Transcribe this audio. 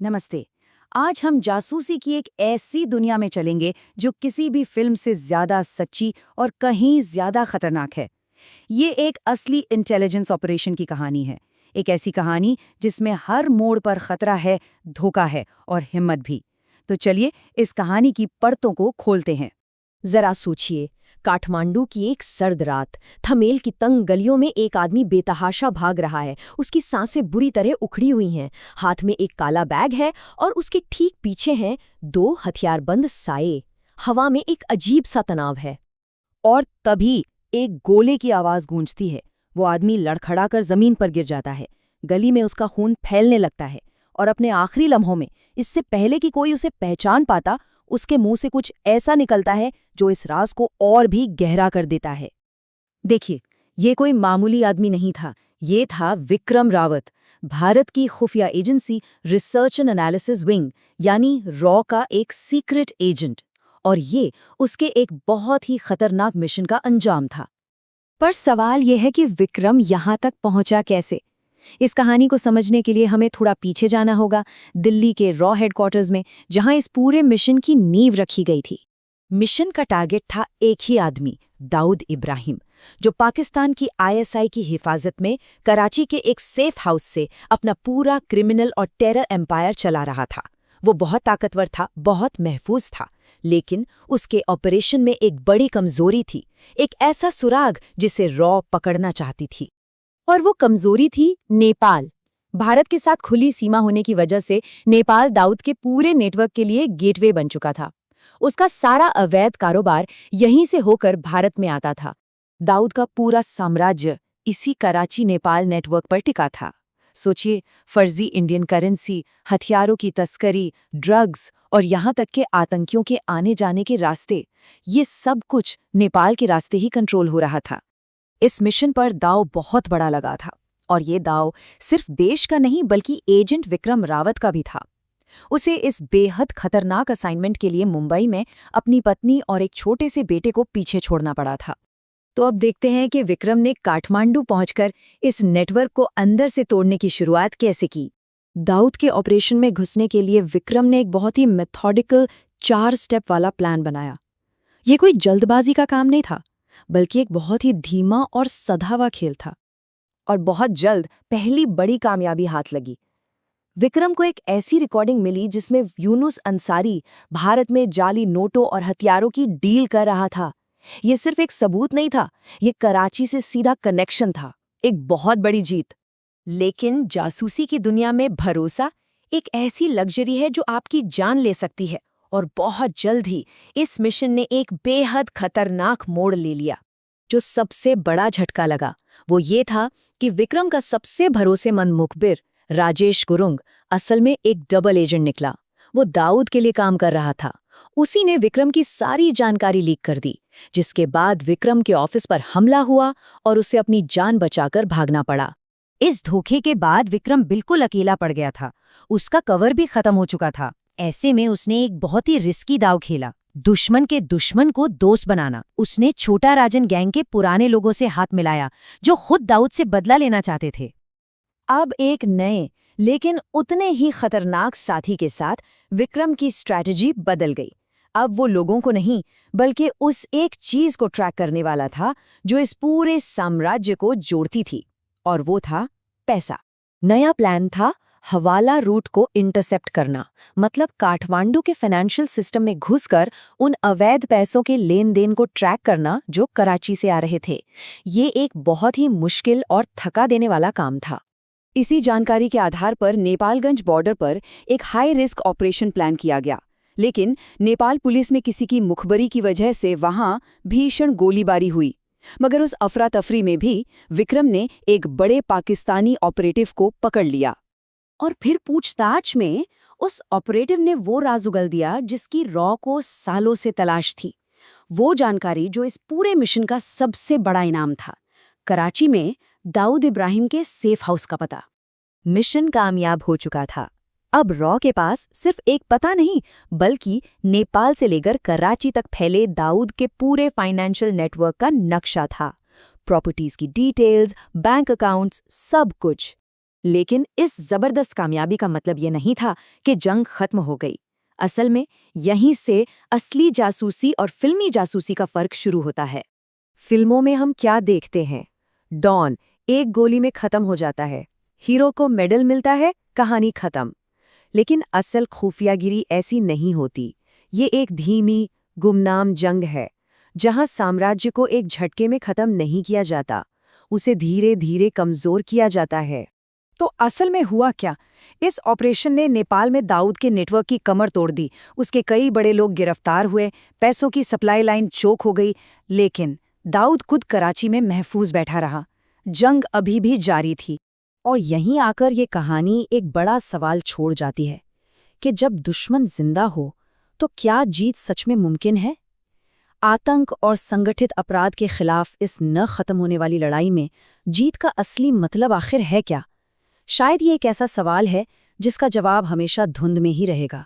नमस्ते। आज हम जासूसी की एक ऐसी दुनिया में चलेंगे जो किसी भी फिल्म से ज्यादा सच्ची और कहीं ज्यादा खतरनाक है। ये एक असली इंटेलिजेंस ऑपरेशन की कहानी है। एक ऐसी कहानी जिसमें हर मोड़ पर खतरा है, धोखा है और हिम्मत भी। तो चलिए इस कहानी की परतों को खोलते हैं। जरा सोचिए, काठमांडू की एक सर्द रात, थमेल की तंग गलियों में एक आदमी बेतहाशा भाग रहा है। उसकी सांसें बुरी तरह उखड़ी हुई हैं, हाथ में एक काला बैग है और उसके ठीक पीछे हैं दो हथियारबंद साये। हवा में एक अजीब सा तनाव है। और तभी एक गोले की आवाज गूंजती है। वो आदमी लड़खड़ाकर जमीन पर गिर जाता है। गली में उसका खून फैलने लगता है और अपने आखिरी लम्हों में, इससे पहले कि कोई उसे पहचान पाता, उसके मुंह से कुछ ऐसा निकलता है जो इस राज को और भी गहरा कर देता है। देखिए, ये कोई मामूली आदमी नहीं था। ये था विक्रम रावत, भारत की खुफिया agency research and analysis wing यानी रॉ का एक सीक्रेट एजेंट। और ये उसके एक बहुत ही खतरनाक मिशन का अंजाम था। पर सवाल यह है कि विक्रम यहाँ तक पहुंचा कैसे? इस कहानी को समझने के लिए हमें थोड़ा पीछे जाना होगा, दिल्ली के रॉ हेडक्वार्टर्स में, जहां इस पूरे मिशन की नींव रखी गई थी। मिशन का टारगेट था एक ही आदमी, दाऊद इब्राहिम, जो पाकिस्तान की आईएसआई की हिफाजत में कराची के एक सेफ हाउस से अपना पूरा क्रिमिनल और टेरर एम्पायर चला रहा था। वो बहुत ताकतवर था, बहुत महफूज था, लेकिन उसके ऑपरेशन में एक बड़ी कमजोरी थी, एक ऐसा सुराग जिसे रॉ पकड़ना चाहती थी। और वो कमजोरी थी नेपाल। भारत के साथ खुली सीमा होने की वजह से नेपाल दाऊद के पूरे नेटवर्क के लिए गेटवे बन चुका था। उसका सारा अवैध कारोबार यहीं से होकर भारत में आता था। दाऊद का पूरा साम्राज्य इसी कराची नेपाल नेटवर्क पर टिका था। सोचिए, फर्जी इंडियन करेंसी, हथियारों की तस्करी, ड्रग्स और यहाँ तक के आतंकियों के आने जाने के रास्ते, ये सब कुछ नेपाल के रास्ते ही कंट्रोल हो रहा था। इस मिशन पर दाव बहुत बड़ा लगा था, और ये दाव सिर्फ देश का नहीं बल्कि एजेंट विक्रम रावत का भी था। उसे इस बेहद खतरनाक असाइनमेंट के लिए मुंबई में अपनी पत्नी और एक छोटे से बेटे को पीछे छोड़ना पड़ा था। तो अब देखते हैं कि विक्रम ने काठमांडू पहुंचकर इस नेटवर्क को अंदर से तोड़ने की शुरुआत कैसे की। दाऊद के ऑपरेशन में घुसने के लिए विक्रम ने एक बहुत ही मेथोडिकल 4 स्टेप वाला प्लान बनाया। ये कोई जल्दबाजी का काम नहीं था, बल्कि एक बहुत ही धीमा और सधा हुआ खेल था। और बहुत जल्द पहली बड़ी कामयाबी हाथ लगी। विक्रम को एक ऐसी रिकॉर्डिंग मिली जिसमें यूनुस अंसारी भारत में जाली नोटों और हथियारों की डील कर रहा था। ये सिर्फ एक सबूत नहीं था, ये कराची से सीधा कनेक्शन था, एक बहुत बड़ी जीत। लेकिन जासूसी की दुनिया में भरोसा एक ऐसी लग्जरी है जो आपकी जान ले सकती है, और बहुत जल्द ही इस मिशन ने एक बेहद खतरनाक मोड़ ले लिया। जो सबसे बड़ा झटका लगा वो ये था कि विक्रम का सबसे भरोसेमंद मुखबिर राजेश गुरुंग असल में एक डबल एजेंट निकला। वो दाऊद के लिए काम कर रहा था। उसी ने विक्रम की सारी जानकारी लीक कर दी, जिसके बाद विक्रम के ऑफिस पर हमला हुआ और उसे अपनी जान बचाकर भागना पड़ा। इस धोखे के बाद विक्रम बिल्कुल अकेला पड़ गया था। उसका कवर भी खत्म हो चुका था। ऐसे में उसने एक बहुत ही रिस्की दाव खेला, दुश्मन के दुश्मन को दोस्त बनाना। उसने छोटा राजन गैंग के पुराने लोगों से हाथ मिलाया, जो खुद दाऊद से बदला लेना चाहते थे। अब एक नए लेकिन उतने ही खतरनाक साथी के साथ विक्रम की स्ट्रैटेजी बदल गई। अब वो लोगों को नहीं, बल्कि उस एक चीज को ट्रैक करने वाला था जो इस पूरे साम्राज्य को जोड़ती थी, और वो था पैसा। नया प्लान था हवाला रूट को इंटरसेप्ट करना, मतलब काठमांडू के फाइनेंशियल सिस्टम में घुसकर उन अवैध पैसों के लेन देन को ट्रैक करना जो कराची से आ रहे थे। ये एक बहुत ही मुश्किल और थका देने वाला काम था। इसी जानकारी के आधार पर नेपालगंज बॉर्डर पर एक हाई रिस्क ऑपरेशन प्लान किया गया, लेकिन नेपाल पुलिस में किसी की मुखबरी की वजह से वहां भीषण गोलीबारी हुई। मगर उस अफरा तफरी में भी विक्रम ने एक बड़े पाकिस्तानी ऑपरेटिव को पकड़ लिया। और फिर पूछताछ में उस ऑपरेटिव ने वो राज उगल दिया जिसकी रॉ को सालों से तलाश थी। वो जानकारी जो इस पूरे मिशन का सबसे बड़ा इनाम था, कराची में दाऊद इब्राहिम के सेफ हाउस का पता। मिशन कामयाब हो चुका था। अब रॉ के पास सिर्फ एक पता नहीं, बल्कि नेपाल से लेकर कराची तक फैले दाऊद के पूरे फाइनेंशियल नेटवर्क का नक्शा था। प्रॉपर्टीज की डिटेल्स, बैंक अकाउंट्स, सब कुछ। लेकिन इस जबरदस्त कामयाबी का मतलब ये नहीं था कि जंग खत्म हो गई। असल में यहीं से असली जासूसी और फिल्मी जासूसी का फर्क शुरू होता है। फिल्मों में हम क्या देखते हैं? डॉन एक गोली में खत्म हो जाता है, हीरो को मेडल मिलता है, कहानी खत्म। लेकिन असल खुफियागिरी ऐसी नहीं होती। ये एक धीमी, गुमनाम जंग है, जहां साम्राज्य को एक झटके में खत्म नहीं किया जाता, उसे धीरे धीरे कमजोर किया जाता है। तो असल में हुआ क्या? इस ऑपरेशन ने नेपाल में दाऊद के नेटवर्क की कमर तोड़ दी। उसके कई बड़े लोग गिरफ्तार हुए, पैसों की सप्लाई लाइन चोक हो गई। लेकिन दाऊद खुद कराची में महफूज बैठा रहा। जंग अभी भी जारी थी। और यहीं आकर ये कहानी एक बड़ा सवाल छोड़ जाती है कि जब दुश्मन जिंदा हो तो क्या जीत सच में मुमकिन है? आतंक और संगठित अपराध के खिलाफ इस न खत्म होने वाली लड़ाई में जीत का असली मतलब आखिर है क्या? शायद ये एक ऐसा सवाल है जिसका जवाब हमेशा धुंध में ही रहेगा।